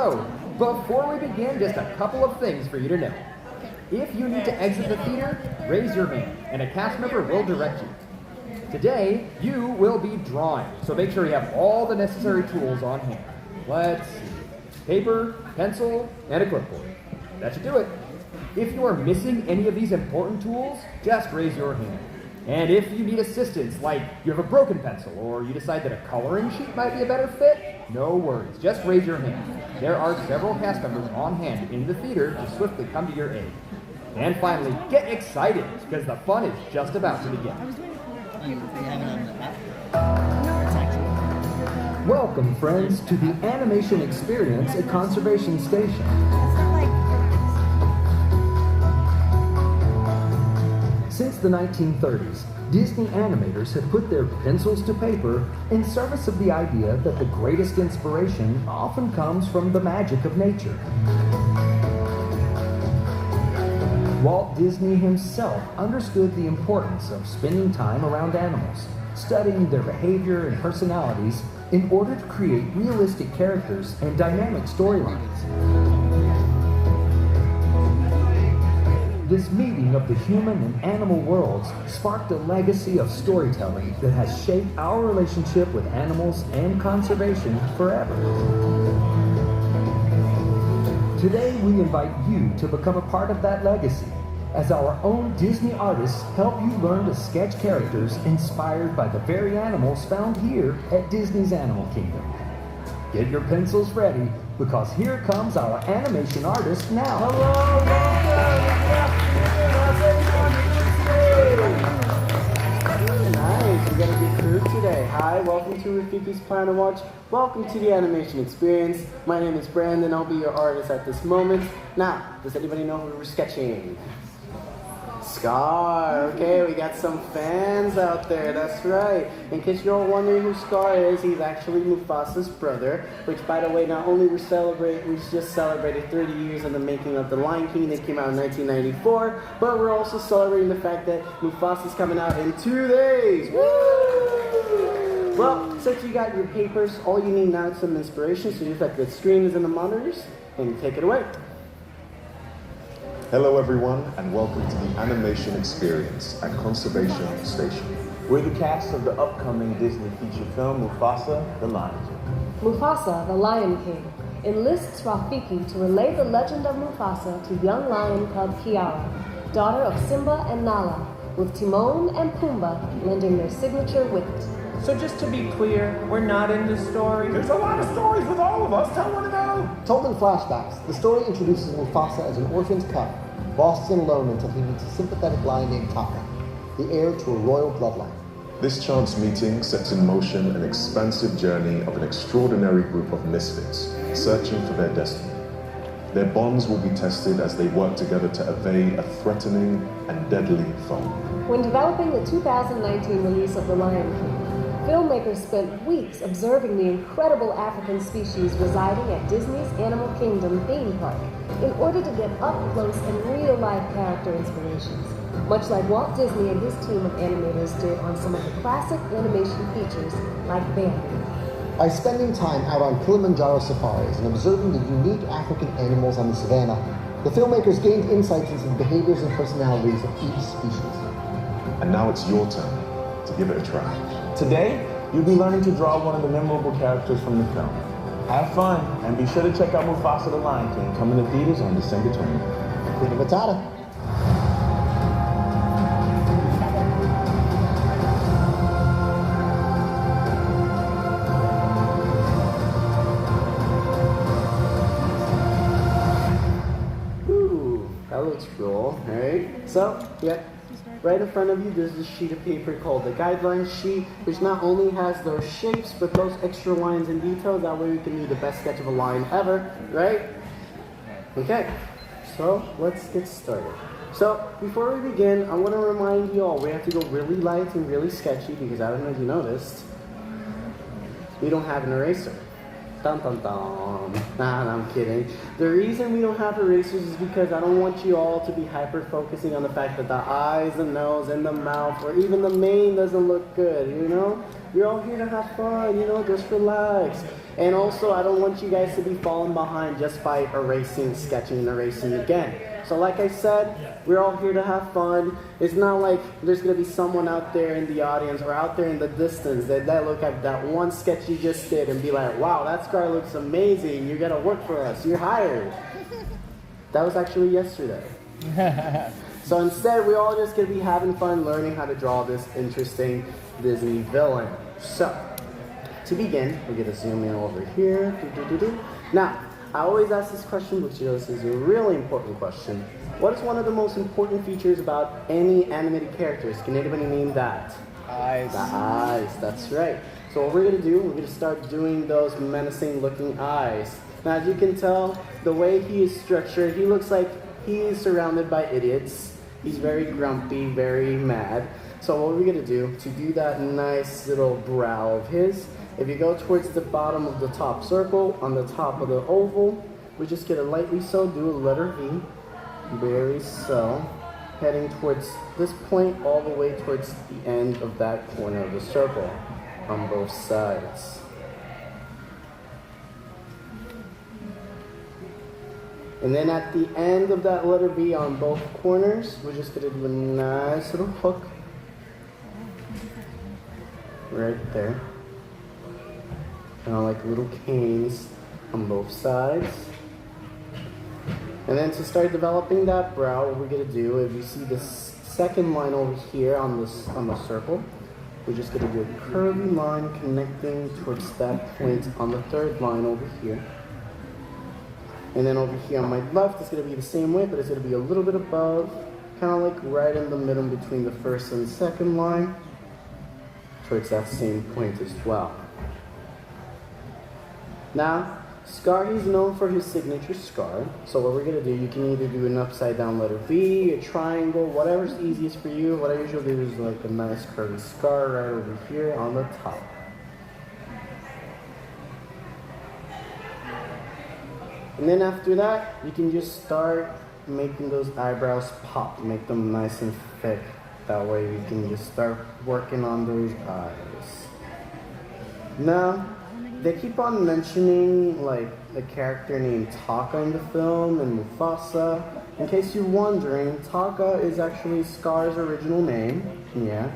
So, before we begin, just a couple of things for you to know. If you need to exit the theater, raise your hand, and a cast member will direct you. Today, you will be drawing, so make sure you have all the necessary tools on hand. Let's see. Paper, pencil, and a clipboard. That should do it. If you are missing any of these important tools, just raise your hand. And if you need assistance, like you have a broken pencil, or you decide that a coloring sheet might be a better fit, no worries, just raise your hand. There are several cast members on hand in the theater to swiftly come to your aid. And finally, get excited, because the fun is just about to begin. Welcome, friends, to the animation experience at Conservation Station. Since the 1930s, Disney animators have put their pencils to paper in service of the idea that the greatest inspiration often comes from the magic of nature. Walt Disney himself understood the importance of spending time around animals, studying their behavior and personalities in order to create realistic characters and dynamic storylines. This meeting of the human and animal worlds sparked a legacy of storytelling that has shaped our relationship with animals and conservation forever. Today, we invite you to become a part of that legacy as our own Disney artists help you learn to sketch characters inspired by the very animals found here at Disney's Animal Kingdom. Get your pencils ready, because here comes our animation artist now. Hello, welcome! Nice, we got a good crew today. Hi, welcome to Rafiki's Planet Watch. Welcome to the animation experience. My name is Brandon, I'll be your artist at this moment. Now, does anybody know who we're sketching? Scar, okay, we got some fans out there, that's right. In case you're all wondering who Scar is, he's actually Mufasa's brother, which, by the way, not only we just celebrated 30 years in the making of The Lion King that came out in 1994, but we're also celebrating the fact that Mufasa's coming out in 2 days. Woo! Well, since you got your papers, all you need now is some inspiration, so just like the screen is in the monitors, and take it away. Hello everyone, and welcome to the animation experience at Conservation Station. We're the cast of the upcoming Disney feature film, Mufasa, the Lion King. Mufasa, the Lion King, enlists Rafiki to relay the legend of Mufasa to young lion cub Kiara, daughter of Simba and Nala, with Timon and Pumbaa lending their signature wit. So just to be clear, we're not in this story. There's a lot of stories with all of us. Tell one to know. Told in flashbacks, the story introduces Mufasa as an orphaned cub, lost and alone until he meets a sympathetic lion named Taka, the heir to a royal bloodline. This chance meeting sets in motion an expansive journey of an extraordinary group of misfits searching for their destiny. Their bonds will be tested as they work together to evade a threatening and deadly foe. When developing the 2019 release of The Lion King, filmmakers spent weeks observing the incredible African species residing at Disney's Animal Kingdom theme park in order to get up-close and real-life character inspirations, much like Walt Disney and his team of animators did on some of the classic animation features like Bambi. By spending time out on Kilimanjaro safaris and observing the unique African animals on the savannah, the filmmakers gained insights into the behaviors and personalities of each species. And now it's your turn to give it a try. Today, you'll be learning to draw one of the memorable characters from the film. Have fun, and be sure to check out Mufasa the Lion King, coming to theaters on December 20th. Queen Matata. Ooh, that looks cool, right? So, yeah. Right in front of you, there's this sheet of paper called the guidelines sheet, which not only has those shapes, but those extra lines and details. That way we can do the best sketch of a lion ever, right? Okay, so let's get started. So before we begin, I want to remind you all, we have to go really light and really sketchy, because I don't know if you noticed, we don't have an eraser. Dun dun dun. Nah, I'm kidding. The reason we don't have erasers is because I don't want you all to be hyper-focusing on the fact that the eyes, the nose, and the mouth, or even the mane doesn't look good, you know? We're all here to have fun, you know, just relax. And also, I don't want you guys to be falling behind just by erasing, sketching, and erasing again. So like I said, we're all here to have fun. It's not like there's going to be someone out there in the audience or out there in the distance that look at that one sketch you just did and be like, wow, that scar looks amazing. You're going to work for us. You're hired. That was actually yesterday. So instead, we're all just going to be having fun learning how to draw this interesting Disney villain. So, to begin, we're going to zoom in over here. Now, I always ask this question because this is a really important question. What is one of the most important features about any animated characters? Can anybody name that? Eyes. The eyes, that's right. So what we're going to do, we're going to start doing those menacing looking eyes. Now, as you can tell, the way he is structured, he looks like he is surrounded by idiots. He's very grumpy, very mad. So what we're going to do that nice little brow of his, if you go towards the bottom of the top circle, on the top of the oval, we just get a lightly so, do a letter V, very so, heading towards this point all the way towards the end of that corner of the circle on both sides. And then at the end of that letter V on both corners, we're just going to do a nice little hook right there. Kind of like little canes on both sides. And then to start developing that brow, what we're going to do, if you see this second line over here on the circle, we're just going to do a curvy line connecting towards that point on the third line over here. And then over here on my left, it's going to be the same way, but it's going to be a little bit above, kind of like right in the middle between the first and second line, towards that same point as well. Now, Scar, he's known for his signature scar. So what we're going to do, you can either do an upside down letter V, a triangle, whatever's easiest for you. What I usually do is like a nice curvy scar right over here on the top. And then after that, you can just start making those eyebrows pop, make them nice and thick. That way you can just start working on those eyes. Now, they keep on mentioning like a character named Taka in the film and Mufasa. In case you're wondering, Taka is actually Scar's original name. Yeah.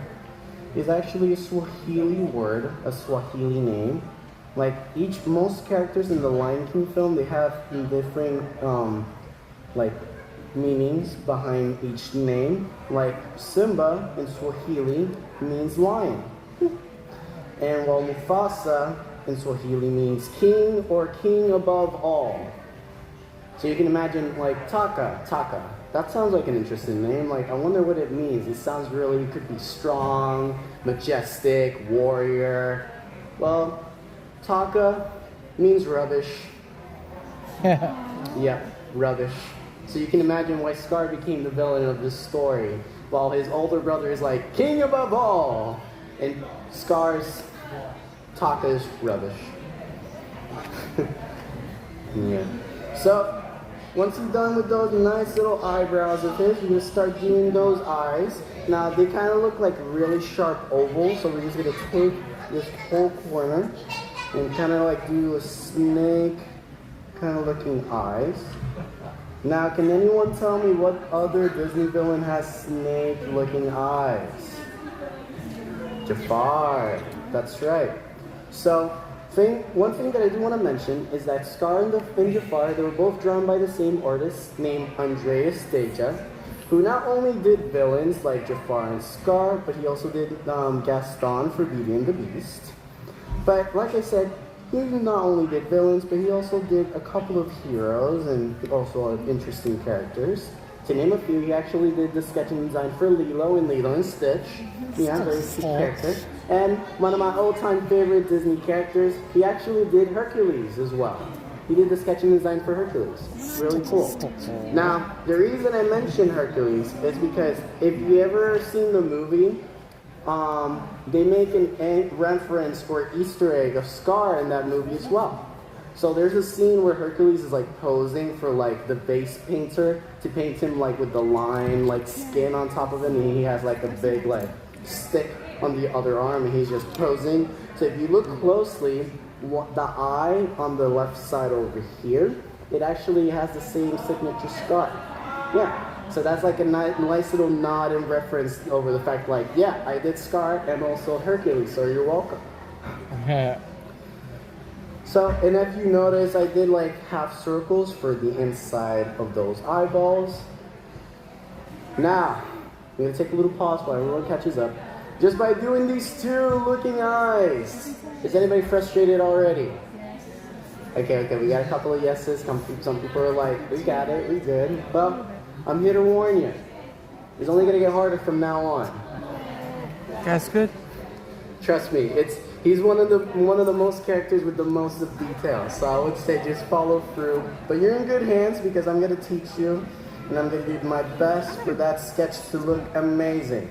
It's actually a Swahili word, a Swahili name. Like most characters in the Lion King film, they have different like meanings behind each name. Like Simba in Swahili means lion. And while Mufasa in Swahili means king or king above all. So you can imagine like Taka. That sounds like an interesting name. Like I wonder what it means. It sounds really, it could be strong, majestic, warrior. Well, Taka means rubbish. Yeah, rubbish. So you can imagine why Scar became the villain of this story, while his older brother is like king above all, and Scar's Taka's rubbish. Yeah. So once you're done with those nice little eyebrows of his, you're gonna start doing those eyes. Now they kind of look like really sharp ovals, so we're just gonna take this whole corner and kind of like do a snake kind of looking eyes. Now, can anyone tell me what other Disney villain has snake looking eyes? Jafar. That's right. So, one thing that I do want to mention is that Scar and Jafar, they were both drawn by the same artist named Andreas Deja, who not only did villains like Jafar and Scar, but he also did Gaston for Beauty and the Beast. But like I said, he not only did villains, but he also did a couple of heroes and also interesting characters. To name a few, he actually did the sketching design for Lilo in Lilo and Stitch. Yeah, very cute character. And one of my all-time favorite Disney characters, he actually did Hercules as well. He did the sketching design for Hercules. Really cool. Now, the reason I mention Hercules is because if you ever seen the movie, they make a reference or Easter egg of Scar in that movie as well. So there's a scene where Hercules is like posing for like the base painter to paint him like with the lion like skin on top of him, and he has like a big like stick on the other arm and he's just posing. So if you look closely, the eye on the left side over here, it actually has the same signature scar. Yeah, so that's like a nice little nod and reference over the fact like, yeah, I did Scar and also Hercules, so you're welcome. So, and if you notice, I did like half circles for the inside of those eyeballs. Now, I'm gonna take a little pause while everyone catches up. Just by doing these two looking eyes. Is anybody frustrated already? Okay, we got a couple of yeses. Some people are like, we got it, we good. Well, I'm here to warn you. It's only gonna get harder from now on. That's good. Trust me, he's one of the most characters with the most of details. So I would say just follow through. But you're in good hands because I'm gonna teach you, and I'm gonna do my best for that sketch to look amazing.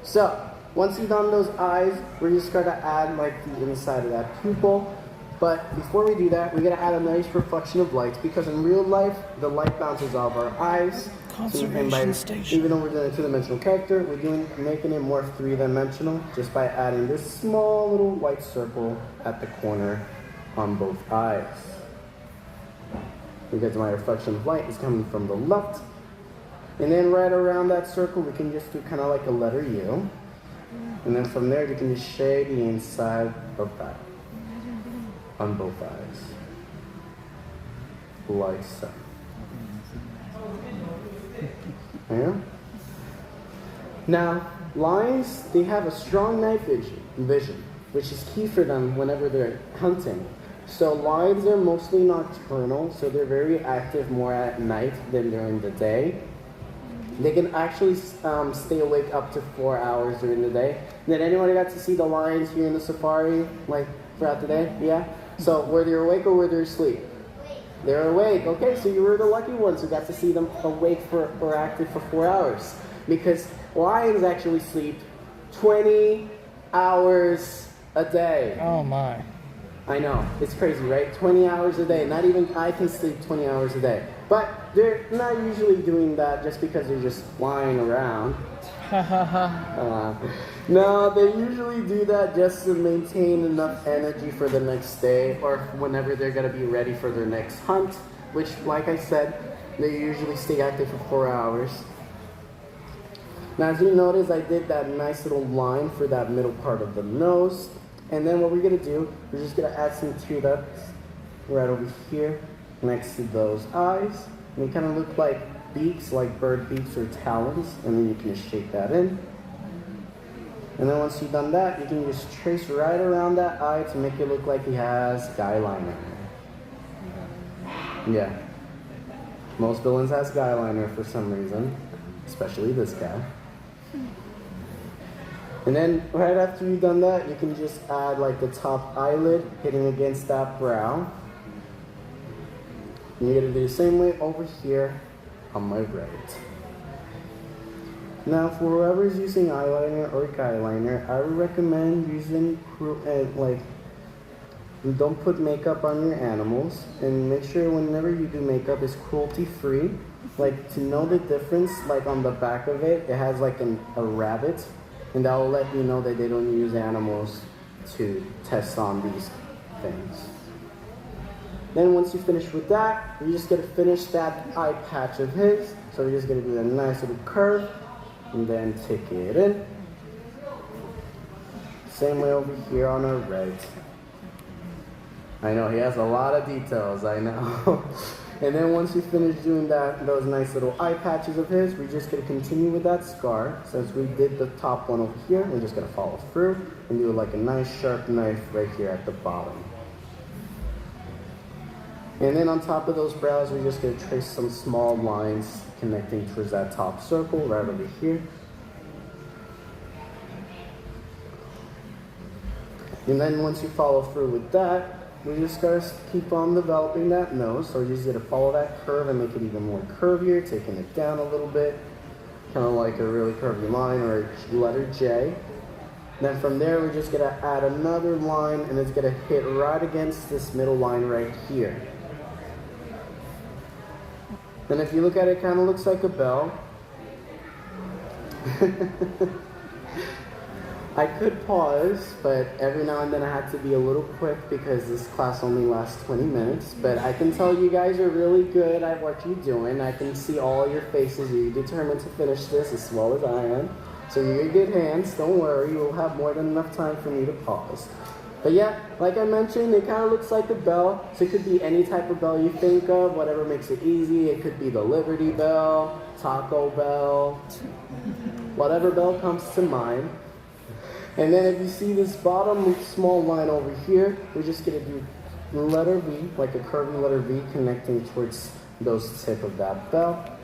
So once you've done those eyes, we're just gonna add like the inside of that pupil. But before we do that, we're gonna add a nice reflection of light because in real life, the light bounces off our eyes. Conservation station. Even though we're doing a two-dimensional character, we're making it more three-dimensional just by adding this small little white circle at the corner on both eyes. Because my reflection of light is coming from the left. And then right around that circle, we can just do kind of like a letter U. And then from there, we can just shade the inside of that on both eyes. Like so. Yeah. Now, lions, they have a strong night vision, which is key for them whenever they're hunting. So lions are mostly nocturnal, so they're very active more at night than during the day. They can actually stay awake up to 4 hours during the day. Did anyone got to see the lions here in the safari, like throughout the day? Yeah? So were they awake or were they asleep? They're awake. Okay, so you were the lucky ones who got to see them awake or active for 4 hours. Because lions actually sleep 20 hours a day. Oh my. I know, it's crazy, right? 20 hours a day. Not even I can sleep 20 hours a day. But they're not usually doing that just because they're just flying around. No, they usually do that just to maintain enough energy for the next day or whenever they're going to be ready for their next hunt, which, like I said, they usually stay active for 4 hours. Now, as you notice, I did that nice little line for that middle part of the nose. And then what we're going to do, we're just going to add some tear ducts right over here next to those eyes. And they kind of look like beaks, like bird beaks or talons. And then you can just shape that in. And then once you've done that, you can just trace right around that eye to make it look like he has guy liner. Yeah. Most villains has guy liner for some reason, especially this guy. And then right after you've done that, you can just add like the top eyelid hitting against that brow. And you're gonna do the same way over here on my right. Now for whoever's using eyeliner or guy liner, I would recommend using don't put makeup on your animals, and make sure whenever you do makeup it's cruelty free. Like to know the difference, like on the back of it, it has like a rabbit. And that will let you know that they don't use animals to test on these things. Then once you finish with that, you're just going to finish that eye patch of his. So we're just going to do a nice little curve and then take it in. Same way over here on our right. I know, he has a lot of details, I know. And then once you finish doing those nice little eye patches of his, we're just going to continue with that scar. Since we did the top one over here, we're just going to follow through and do like a nice sharp knife right here at the bottom. And then on top of those brows, we're just going to trace some small lines connecting towards that top circle right over here. And then once you follow through with that, we just gotta keep on developing that nose. So we're just gonna follow that curve and make it even more curvier, taking it down a little bit, kind of like a really curvy line or a letter J. Then from there, we're just gonna add another line, and it's gonna hit right against this middle line right here. And if you look at it, it kind of looks like a bell. I could pause, but every now and then I had to be a little quick because this class only lasts 20 minutes. But I can tell you guys are really good at what you're doing. I can see all your faces. You're determined to finish this as well as I am. So you're in good hands. Don't worry. We'll have more than enough time for me to pause. But yeah, like I mentioned, it kind of looks like a bell. So it could be any type of bell you think of, whatever makes it easy. It could be the Liberty Bell, Taco Bell, whatever bell comes to mind. And then if you see this bottom small line over here, we're just going to do letter V, like a curvy letter V connecting towards those tip of that bell.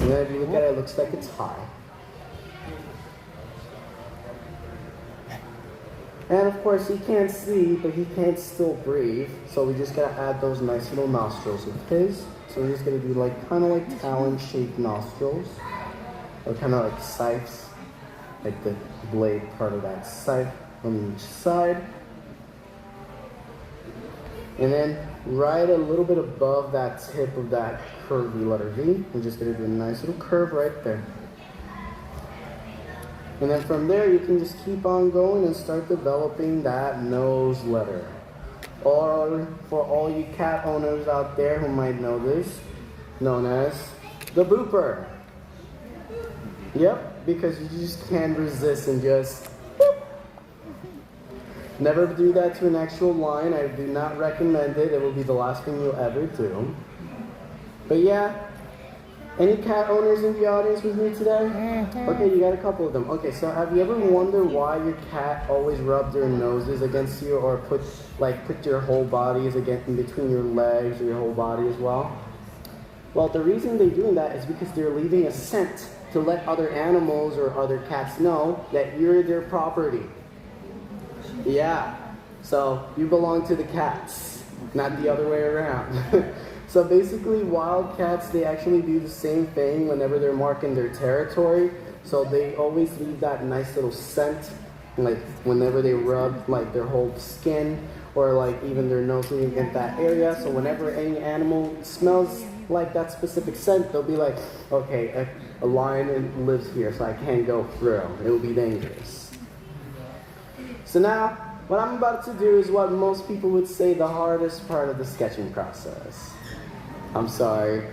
And then if you look at it, it looks like a tie. And of course he can't see, but he can't still breathe. So we just got to add those nice little nostrils of his. So we're just going to do like kind of like talon-shaped nostrils, or kind of like scythes. Like the blade part of that scythe on each side. And then right a little bit above that tip of that curvy letter V, we're just going to do a nice little curve right there. And then from there, you can just keep on going and start developing that nose letter. Or for all you cat owners out there who might know this, known as the booper. Yep. Because you just can't resist and just boop. Never do that to an actual line. I do not recommend it. It will be the last thing you'll ever do. But yeah, any cat owners in the audience with me today? Okay, you got a couple of them. Okay, so have you ever wondered why your cat always rubs their noses against you, or put your whole bodies against in between your legs or your whole body as well? Well, the reason they're doing that is because they're leaving a scent to let other animals or other cats know that you're their property. Yeah, so you belong to the cats, not the other way around. So basically, wild cats, they actually do the same thing whenever they're marking their territory. So they always leave that nice little scent, like whenever they rub like their whole skin, or like even their nose in that area. So whenever any animal smells like that specific scent, they'll be like, okay, a lion lives here, so I can't go through. It will be dangerous. So now, what I'm about to do is what most people would say the hardest part of the sketching process. I'm sorry.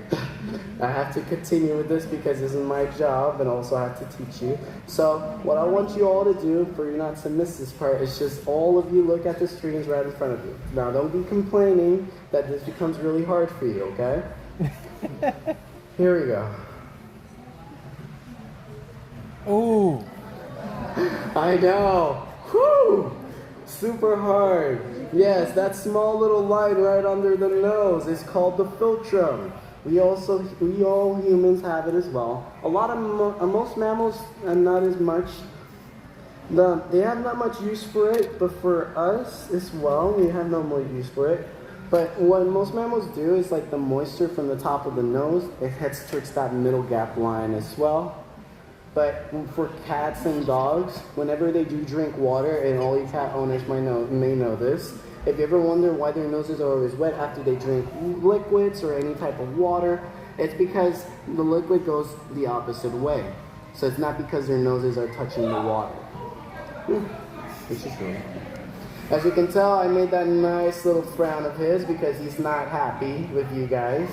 I have to continue with this because this is my job, and also I have to teach you. So what I want you all to do, for you not to miss this part, is just all of you look at the screens right in front of you. Now don't be complaining that this becomes really hard for you, okay? Here we go. Oh. I know. Whew! Super hard. Yes, that small little line right under the nose is called the philtrum. We all humans have it as well. A lot of most mammals, and not as much. They have not much use for it, but for us as well, we have no more use for it. But what most mammals do is like the moisture from the top of the nose, it heads towards that middle gap line as well. But for cats and dogs, whenever they do drink water, and all you cat owners may know this, if you ever wonder why their noses are always wet after they drink liquids or any type of water, it's because the liquid goes the opposite way. So it's not because their noses are touching the water. Which is true. As you can tell, I made that nice little frown of his because he's not happy with you guys.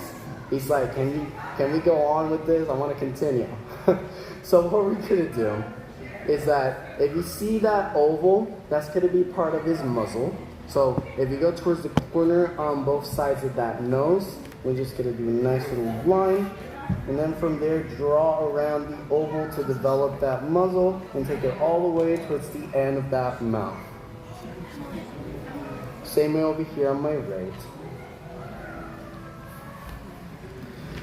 He's like, can we go on with this? I want to continue. So what we're going to do is that if you see that oval, that's going to be part of his muzzle. So if you go towards the corner on both sides of that nose, we're just going to do a nice little line. And then from there, draw around the oval to develop that muzzle and take it all the way towards the end of that mouth. Same way over here on my right.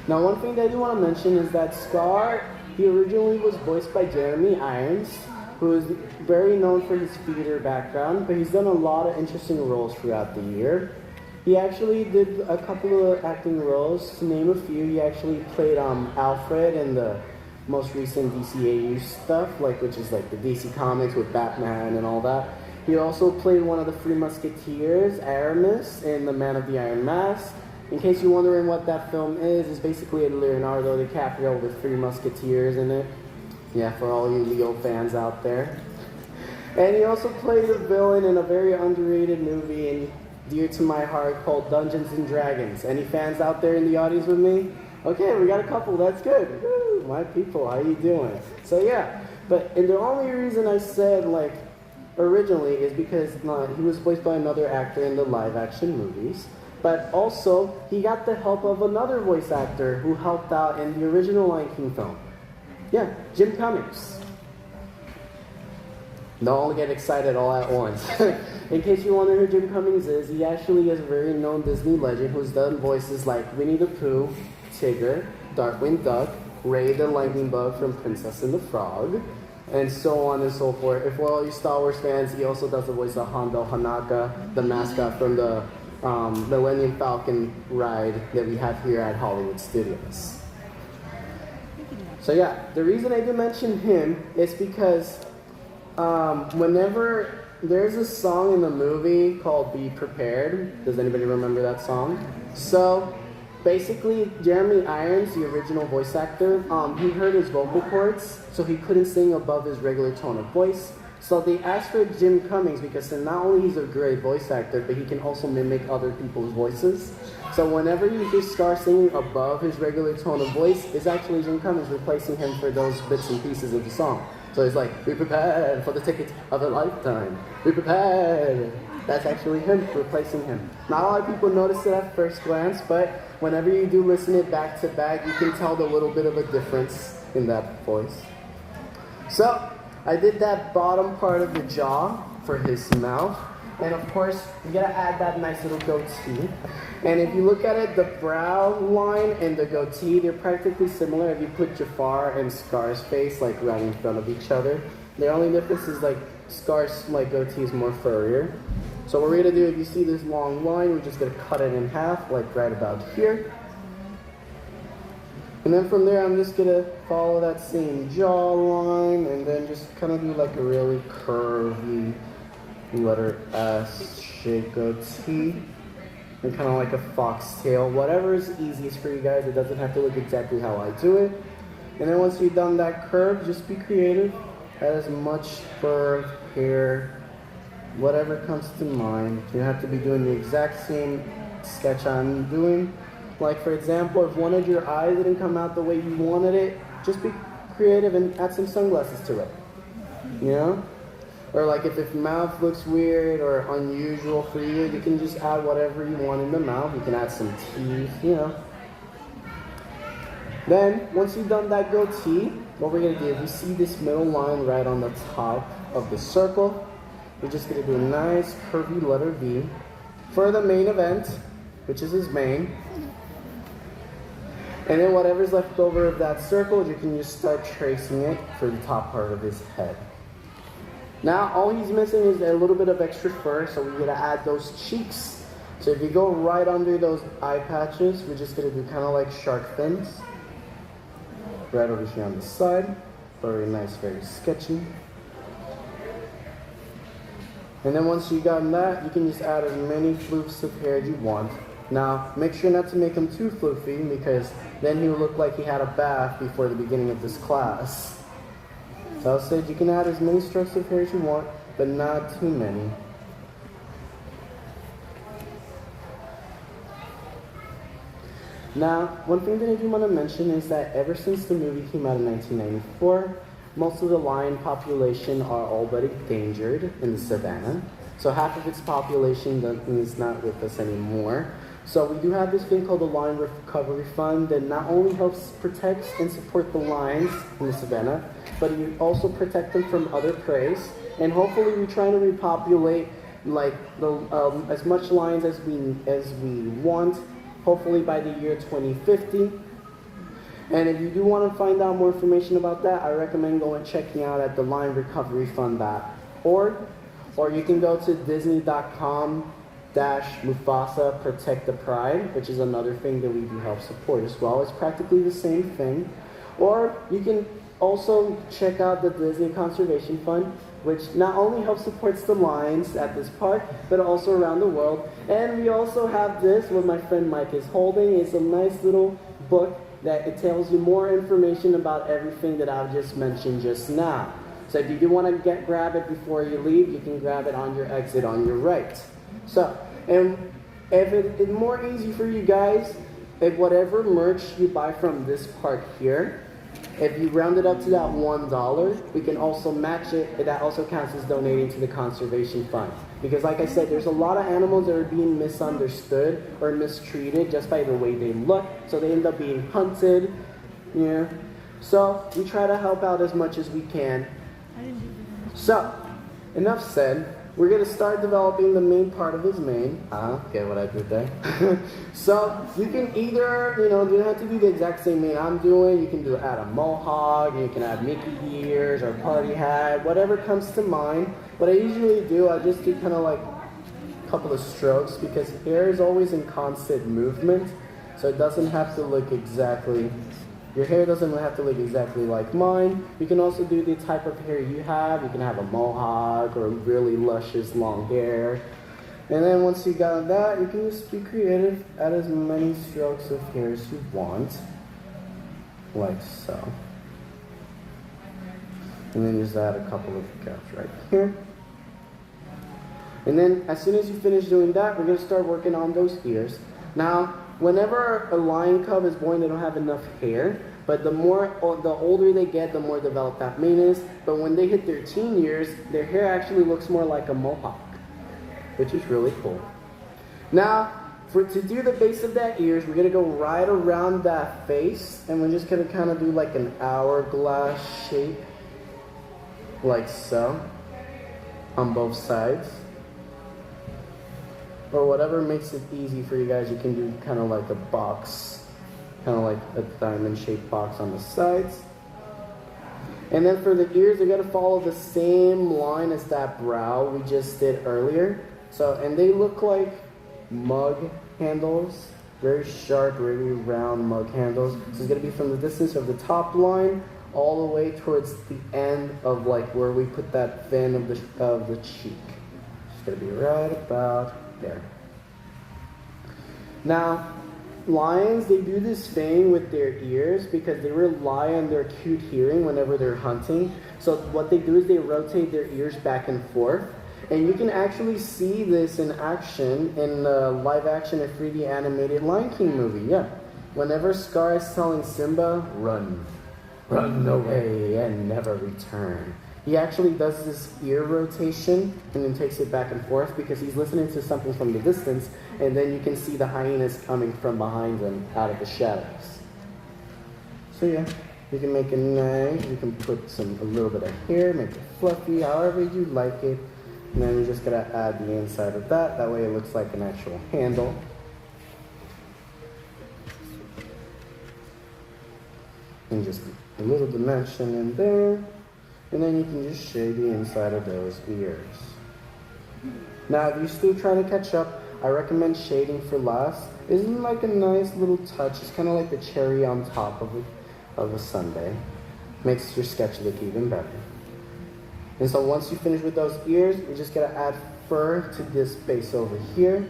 Now one thing that I do want to mention is that Scar, he originally was voiced by Jeremy Irons, who is very known for his theater background, but he's done a lot of interesting roles throughout the year. He actually did a couple of acting roles. To name a few, he actually played Alfred in the most recent DCAU stuff, which is like the DC Comics with Batman and all that. He also played one of the Three Musketeers, Aramis, in The Man of the Iron Mask. In case you're wondering what that film is, it's basically a Leonardo DiCaprio with Three Musketeers in it. Yeah, for all you Leo fans out there. And he also played a villain in a very underrated movie and dear to my heart called Dungeons and Dragons. Any fans out there in the audience with me? Okay, we got a couple, that's good. Woo, my people, how you doing? So yeah, and the only reason I said like originally is because he was voiced by another actor in the live action movies. But also, he got the help of another voice actor who helped out in the original Lion King film. Yeah, Jim Cummings. Don't get excited all at once. In case you wonder who Jim Cummings is, he actually is a very known Disney legend who's done voices like Winnie the Pooh, Tigger, Darkwing Duck, Ray the Lightning Bug from Princess and the Frog, and so on and so forth. If for all you Star Wars fans, he also does the voice of Hondo Hanaka, the mascot from the Millennium Falcon ride that we have here at Hollywood Studios. So yeah, the reason I do mention him is because whenever there's a song in the movie called Be Prepared, does anybody remember that song? So basically, Jeremy Irons, the original voice actor, he hurt his vocal cords, so he couldn't sing above his regular tone of voice. So they asked for Jim Cummings because not only he's a great voice actor, but he can also mimic other people's voices. So whenever you just start singing above his regular tone of voice, it's actually Jim Cummings replacing him for those bits and pieces of the song. So it's like, be prepared for the ticket of a lifetime. Be prepared. That's actually him replacing him. Not a lot of people notice it at first glance, but whenever you do listen it back to back, you can tell the little bit of a difference in that voice. So I did that bottom part of the jaw for his mouth. And of course, you gotta add that nice little goatee. And if you look at it, the brow line and the goatee, they're practically similar if you put Jafar and Scar's face like right in front of each other. The only difference is like Scar's goatee is more furrier. So what we're gonna do, if you see this long line, we're just gonna cut it in half, like right about here. And then from there, I'm just gonna follow that same jawline and then just kind of do like a really curvy letter S shape goatee. And kind of like a foxtail, whatever is easiest for you guys. It doesn't have to look exactly how I do it. And then once you've done that curve, just be creative. Add as much fur, hair, whatever comes to mind. You have to be doing the exact same sketch I'm doing. Like for example, if one of your eyes didn't come out the way you wanted it, just be creative and add some sunglasses to it. You know? Or like if the mouth looks weird or unusual for you, you can just add whatever you want in the mouth. You can add some teeth, you know. Then, once you've done that goatee, what we're going to do is you see this middle line right on the top of the circle. We're just going to do a nice curvy letter V for the main event, which is his mane. And then whatever's left over of that circle, you can just start tracing it for the top part of his head. Now, all he's missing is a little bit of extra fur, so we're gonna add those cheeks. So if you go right under those eye patches, we're just gonna do kind of like shark fins. Right over here on the side. Very nice, very sketchy. And then once you've gotten that, you can just add as many floofs of hair as you want. Now, make sure not to make him too floofy, because then he'll look like he had a bath before the beginning of this class. So I said you can add as many strokes of hair as you want, but not too many. Now, one thing that I do want to mention is that ever since the movie came out in 1994, most of the lion population are all but endangered in the savannah. So half of its population is not with us anymore. So we do have this thing called the Lion Recovery Fund that not only helps protect and support the lions in the savannah, but you also protect them from other prey. And hopefully we're trying to repopulate like as much lions as we want, hopefully by the year 2050. And if you do want to find out more information about that, I recommend going and checking out at the lionrecoveryfund.org, or you can go to disney.com/Mufasa Protect the Pride, which is another thing that we do help support as well. It's practically the same thing. Or you can also check out the Disney Conservation Fund, which not only helps supports the lions at this park, but also around the world. And we also have this, what my friend Mike is holding. It's a nice little book that it tells you more information about everything that I've just mentioned just now. So if you do want to grab it before you leave, you can grab it on your exit on your right. So, and if it's more easy for you guys, if whatever merch you buy from this part here, if you round it up to that $1, we can also match it, and that also counts as donating to the conservation fund. Because like I said, there's a lot of animals that are being misunderstood or mistreated just by the way they look, so they end up being hunted, yeah. So we try to help out as much as we can. So, enough said. We're going to start developing the main part of his mane. Get what I did there? So, you can either, you don't have to do the exact same mane I'm doing. You can add a mohawk, you can add Mickey ears or party hat, whatever comes to mind. What I usually do, I just do kind of like a couple of strokes because hair is always in constant movement. So it doesn't have to look exactly, your hair doesn't have to look exactly like mine. You can also do the type of hair you have. You can have a mohawk or really luscious long hair. And then once you got that, you can just be creative, add as many strokes of hair as you want, like so. And then just add a couple of gaps right here. And then as soon as you finish doing that, we're going to start working on those ears. Now, whenever a lion cub is born, they don't have enough hair. But the older they get, the more developed that mane is. But when they hit their teen years, their hair actually looks more like a mohawk, which is really cool. Now, to do the base of that ears, we're going to go right around that face. And we're just going to kind of do like an hourglass shape, like so, on both sides. Or whatever makes it easy for you guys, you can do kind of like a box, kind of like a diamond-shaped box on the sides. And then for the ears, they're going to follow the same line as that brow we just did earlier. So, and they look like mug handles, very sharp, very round mug handles. So it's going to be from the distance of the top line all the way towards the end of like where we put that fin of the cheek. It's going to be right about there. Now, lions, they do this thing with their ears because they rely on their acute hearing whenever they're hunting. So what they do is they rotate their ears back and forth. And you can actually see this in action in the live action and 3D animated Lion King movie, yeah. Whenever Scar is telling Simba, run away and never return. He actually does this ear rotation and then takes it back and forth because he's listening to something from the distance, and then you can see the hyenas coming from behind him out of the shadows. So yeah, you can make it nice. You can put a little bit of hair, make it fluffy, however you like it. And then you're just gonna add the inside of that. That way it looks like an actual handle. And just a little dimension in there. And then you can just shade the inside of those ears. Now, if you're still trying to catch up, I recommend shading for last. Isn't like a nice little touch? It's kind of like the cherry on top of a sundae. Makes your sketch look even better. And so once you finish with those ears, you're just gonna add fur to this base over here.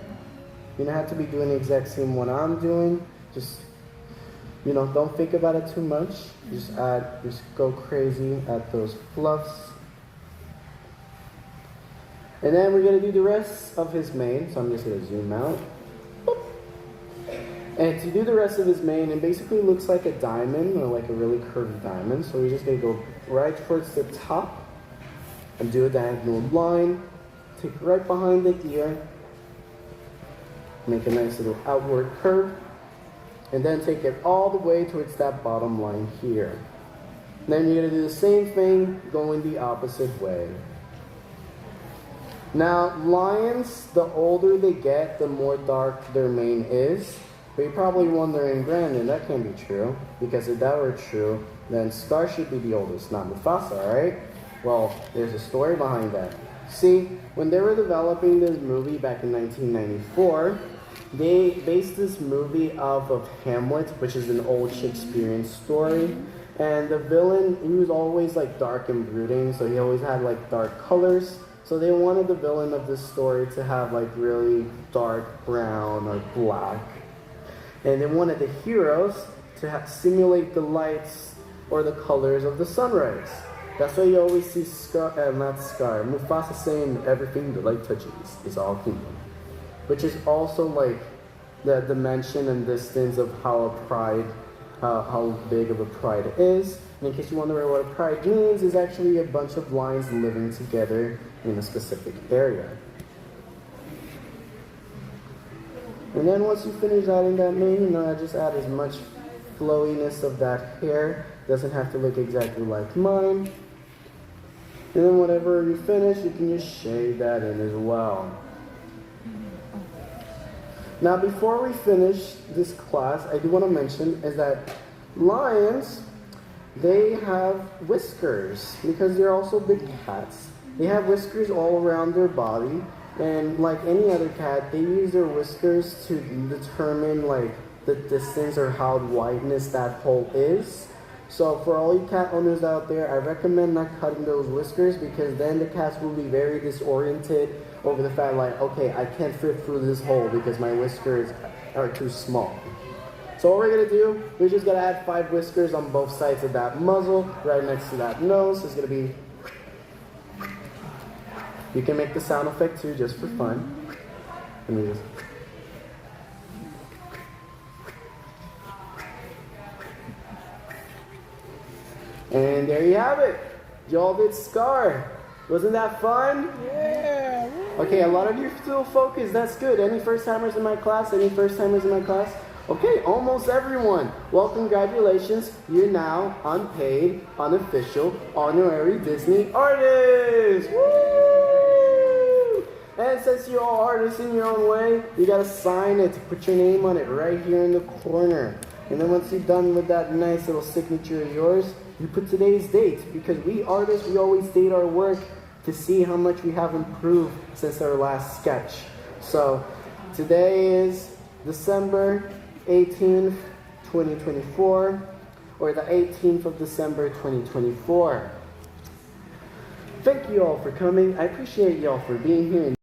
You don't have to be doing the exact same one I'm doing. Just, don't think about it too much. Just go crazy at those fluffs. And then we're gonna do the rest of his mane. So I'm just gonna zoom out. And to do the rest of his mane, it basically looks like a diamond, or like a really curved diamond. So we're just gonna go right towards the top and do a diagonal line. Take right behind the ear. Make a nice little outward curve. And then take it all the way towards that bottom line here. Then you're going to do the same thing going the opposite way. Now, lions, the older they get, the more dark their mane is. But you're probably wondering, Brandon, that can't be true. Because if that were true, then Scar should be the oldest, not Mufasa, right? Well, there's a story behind that. See, when they were developing this movie back in 1994, they based this movie off of Hamlet, which is an old Shakespearean story. And the villain, he was always like dark and brooding, so he always had like dark colors. So they wanted the villain of this story to have like really dark brown or black. And they wanted the heroes to simulate the lights or the colors of the sunrise. That's why you always see Mufasa saying everything the light touches is all kingdom. Which is also like the dimension and distance of how big of a pride is. And in case you wonder what a pride means, is actually a bunch of lions living together in a specific area. And then once you finish adding that mane, I just add as much flowiness of that hair. Doesn't have to look exactly like mine. And then whenever you finish, you can just shade that in as well. Now before we finish this class, I do want to mention is that lions, they have whiskers because they're also big cats. They have whiskers all around their body, and like any other cat, they use their whiskers to determine like the distance or how wideness that hole is. So for all you cat owners out there, I recommend not cutting those whiskers because then the cats will be very disoriented over the fact like, okay, I can't fit through this hole because my whiskers are too small. So what we're gonna do, we just gotta add 5 whiskers on both sides of that muzzle, right next to that nose. It's gonna be, you can make the sound effect too, just for fun. Let me just. And there you have it. Y'all did Scar. Wasn't that fun? Yeah. Okay, a lot of you still focused. That's good. Any first timers in my class? Any first timers in my class? Okay, almost everyone. Well, congratulations. You're now unpaid, unofficial, honorary Disney artists. Woo! And since you're all artists in your own way, you gotta sign it, put your name on it right here in the corner. And then once you're done with that nice little signature of yours, you put today's date, because we artists, we always date our work to see how much we have improved since our last sketch. So today is December 18th, 2024, or the 18th of December, 2024. Thank you all for coming. I appreciate you all for being here.